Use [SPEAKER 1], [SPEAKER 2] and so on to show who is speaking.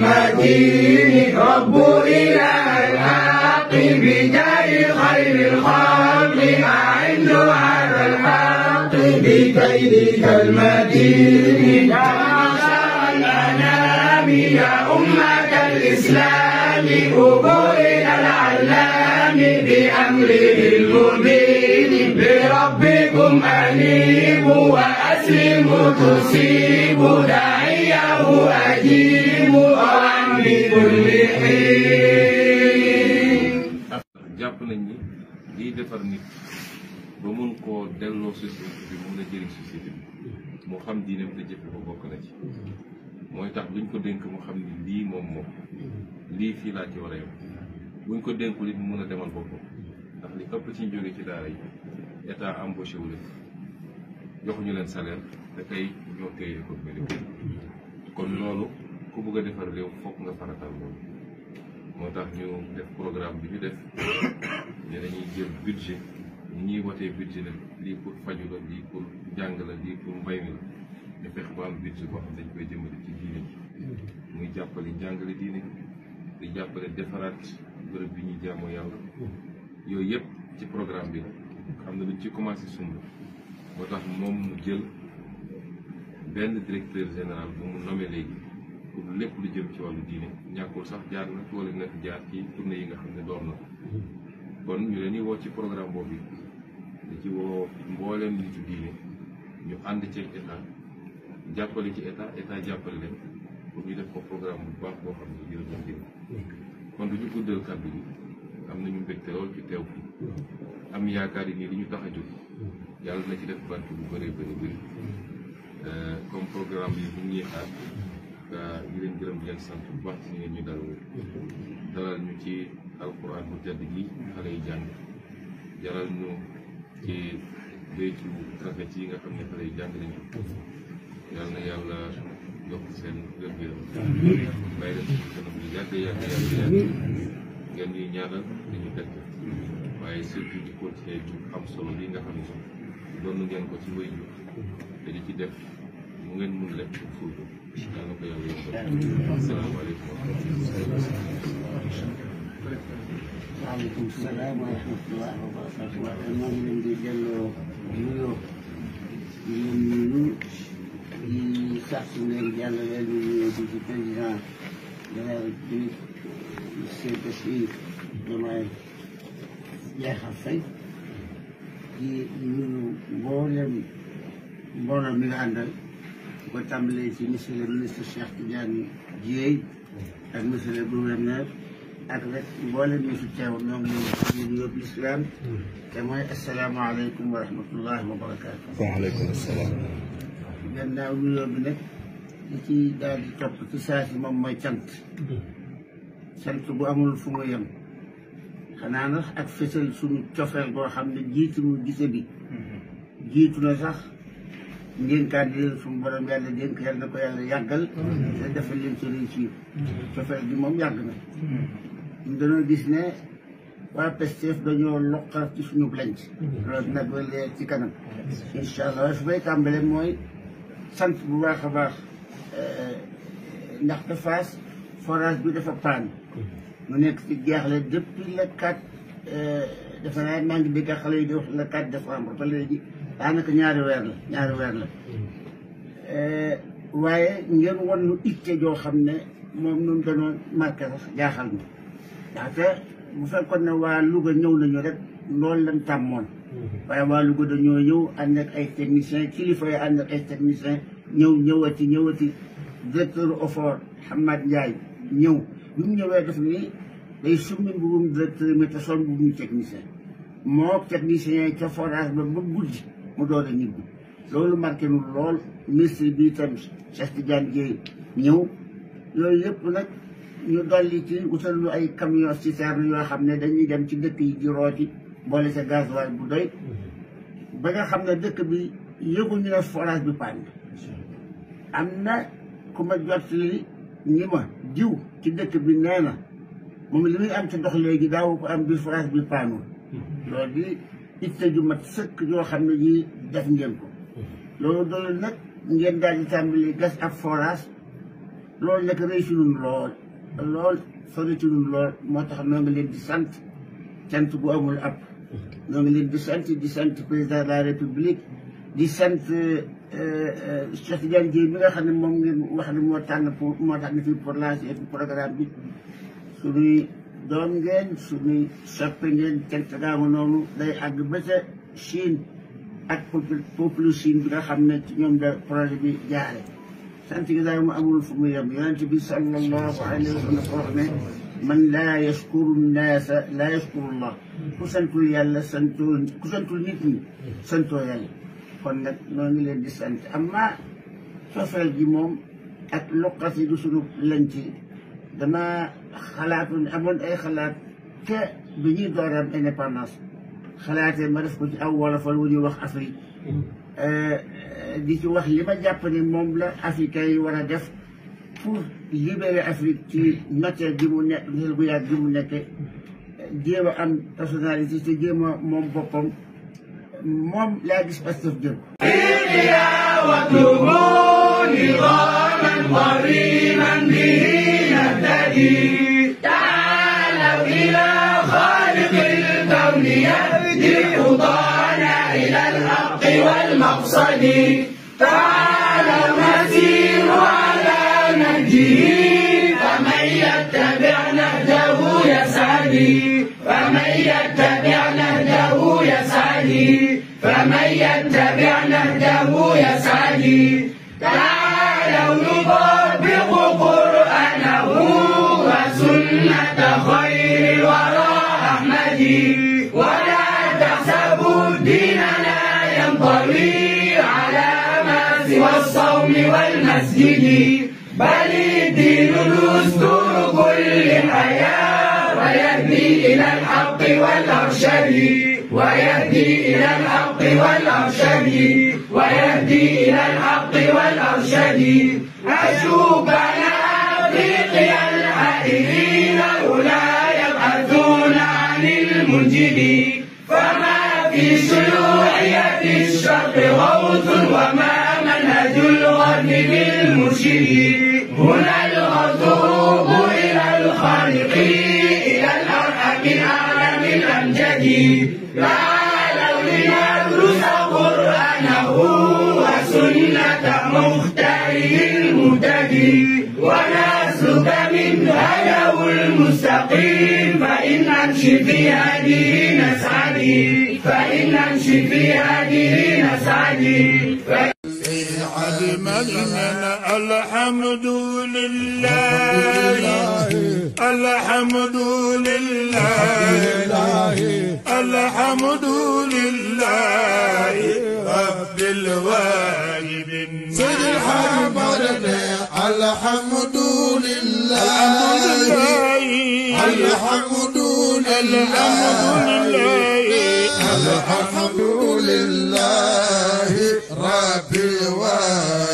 [SPEAKER 1] بالمتين رب إله الحق بجاه خير الخلق أعد على الحق بكيدك المتين يا معشر الأنام يا أمة الإسلام أبوا إلى العلام بأمره المبين بربكم أنيبوا وأسلموا تصيبوا داعيه أجيبوا عن بكل حين.
[SPEAKER 2] jàpp nañ ni liy defar nit ba mun koo delloo société bi mun a jëriñ société bi moo xam diineem te jëfe ko bokk na ci mooy tax luñ ko dénk mu xam ni lii moom lii fii laa ci war a yem buñ ko dénkul it mu mun a demal boppam ndax li ëpp ci jóge ci daara yi état embauché wu leen joxuñu leen salaire te tey ñoo téye ko mel kon loolu ku bëgg a defar réew fokk nga faratal loolu moo tax ñu def programme bi ñu def ne dañuy jël budget ñi ñuy wotee budget la lii pour faju la lii pour jàng la lii pour mbay mi la ñu fex ba am budget boo xam dañ koy jëmale ci diine ji muy jàppale njàngale diine ji di jàppale defaraat bërëb bi ñuy jaamoo yàlla yooyu yëpp ci programme bi la xam ne luñ ci commencé sumb moo tax moom mu jël benn directeur général bu mu nommé léegi pour lépp lu jëm ci wàllu diine ñàkkul sax jaar na wala na fi jaar ci tournée yi nga xam ne door na kon ñu leen di woo ci programme boobu di ci woo mbooleem nitu diine ñu ànd ci état jàppale ci état jàppale leen pour ñu def ko programme bu baax boo xam ne jërëjëf diine kon du ñu guddal kàddu gi am nañu mbégte lool ci teew fi am yaakaar yi nii li ñu tax a jóg yàlla na ci def barke bu bëree bëri comme programme bi bu ñuy xaar ñu leen gërëm di leen sant bu baax ci ngeen ñu dalal ñu ci alquran bu tedd gi xale yi jàng jaral ñu ci béytu rafet yi nga xam ne xale yi jàng nañ ko yàlla na yàlla yokk seen wér-gu-yaram bàyyi leen suñu kanam bi yàgg ngeen ñuy ñaanal dañu teg waaye surtout di continuer ci am solo li nga xam ne doon ngeen ko ci wéy te di ci def mu ngeen mun lekk suuf yàlla na ko yàlla yombal. asalaamaaleykum wa rahmatulah.
[SPEAKER 3] waaleykum salaam wa rahmatulah wa barakatuh. waaye maa ngi leen di delloo nuyoo di leen nuyu di sax su leen yàlla leen di nuyoo di ci président de la République monsieur Bassirou Diomaye Diakhar Faye di nuyu mboolem mbooloo mi nga àndal di ko tàmbalee ci monsieur le ministre Cheikh Tidiane Dièye ak monsieur le gouverneur ak rek mboolem ñu fi teew ñoo ngi leen di yóbbu lislaam te mooy asalaamaaleykum wa rahmatullahi wa barakaatu.
[SPEAKER 4] waaleykum salaam.
[SPEAKER 3] gannaaw nuyoo bi nag li ci daal di topp ci saa si moom mooy cant bu amul fu mu yem xanaa nag ak fësal suñu cofeel boo xam ne jiitu mu gise bi jiitu na sax ndénkaan di leen suñu borom yàlla dénk yàlla na ko yàlla yàggal te defal leen ci réussir cofeel bi moom yàgg na ñu dañoo gis ne waa Pastef dañoo loqar ci suñu lanc loolu nag ba leer ci kanam incha allah su may tàmbale mooy sant bu baax a baax ndax Fass forage bi dafa paan mu nekk ci jeexle depuis le 4 defe naa maa ngi dégg xale yi di wax le 4 décembre ba léegi daanaka ñaari weer la waaye ngeen wan nu itte joo xam ne moom nun dañoo marqué sax jaaxal na ndaxte bu fekkoon ne waa Louga ñëw nañu rek loolu lañ tàmmoon waaye waa Louga dañoo ñëw ànd ak ay techniciens kilifa yi ànd ak ay techniciens ñëwati directeur OFOR Hamad Ndiaye ñëw bi mu ñëwee def ni day summi mbubum directeur mi te sol mbubum technicien moo technicien yi ca forage ba guddi mu door a ñibbi loolu marqué nu lool ministre bi itam Cheikh Tidiane Dièye ñëw yooyu yëpp nag ñu dolli ci utal lu ay camion citerne yoo xam ne dañuy dem ci dëkk yi di rooti boole sa gasoil bu doy ba nga xam ne dëkk bi yëguñu ne forage bi panne am na ku ma jot li ñi ma diw ci dëkk bi nee na moom li muy am ci ndox léegi daawu ko am bi forage bi paanul loolu di itte ju mat sëkk yoo xam ne yi def ngeen ko loolu doyul nag ngeen daal di tàmbali gas ab forage loolu nag rëy ci ñun lool sori ci ñun lool moo tax noo ngi leen di sant cant bu amul ab noo ngi leen di sant président de la république di sant Cheikh Tidiane Dièye bi nga xam ne moom ngeen wax ne moo tànn fii pour lancer programme bi suñuy doom ngeen suñuy soppe ngeen cant gaamu noonu day àgg ba ca Chine ak peuple Chine bi nga xam ne ci ñoom da projet bi jaare sant gi daal mu amul fu mu yem yonent bi sallallahu alayhi wa sallam ko wax ne man laa yashkuru naasa laa yashkuru llah ku santul yàlla ku santul nit ñi santoo yàlla kon nag noo ngi leen di sant amma cofeel gi moom ak luqat yi du sunu lañ ci dama xalaatoon amoon ay xalaat te bi ñuy door am indépendance xalaatee ma def ko ci aw wolofal wu ñuy wax Afrique di ci wax li ma jàpp ne moom la africain yi war a def pour libérer Afrique ci notaire gi mu nekk notaire bu yàgg gi mu nekke jéem a am personnalité te jéem a moom boppam moom laa gis Pastef jël
[SPEAKER 1] والمقصد تعالى نسير على نهجه فمن يتبع نهجه يسعد فمن يتبع نهجه يسعد فمن يتبع نهجه يسعد تعالوا نطبق قرآنه وسنة خير الورى أحمد ولا تحسبوا ديننا ينطوي على ما سوى الصوم والمسجد بل الدين دستور كل حياة ويهدي إلى الحق والأرشد ويهدي إلى الحق والأرشد ويهدي إلى الحق والأرشد أشوف أنا أفريقيا الحائرين أولى يبحثون عن المنجد فما في شيوعية الشرق غوث وما منهج الغرب بالمرشد هنا الغضوب إلى الخالق إلى الأرحم الأعلم الأمجد تعالوا لندرس قرآنه وسنة مختاره المهتدي ونسلك منهجه المستقيم فإن نمشي في هذه نسعد فإن نمشي في هذه نسعد
[SPEAKER 4] الحمد لله الحمد لله الحمد لله رب الوالدين
[SPEAKER 5] سيد الحمد الحمد لله الحمد لله الحمد لله رب الوالدين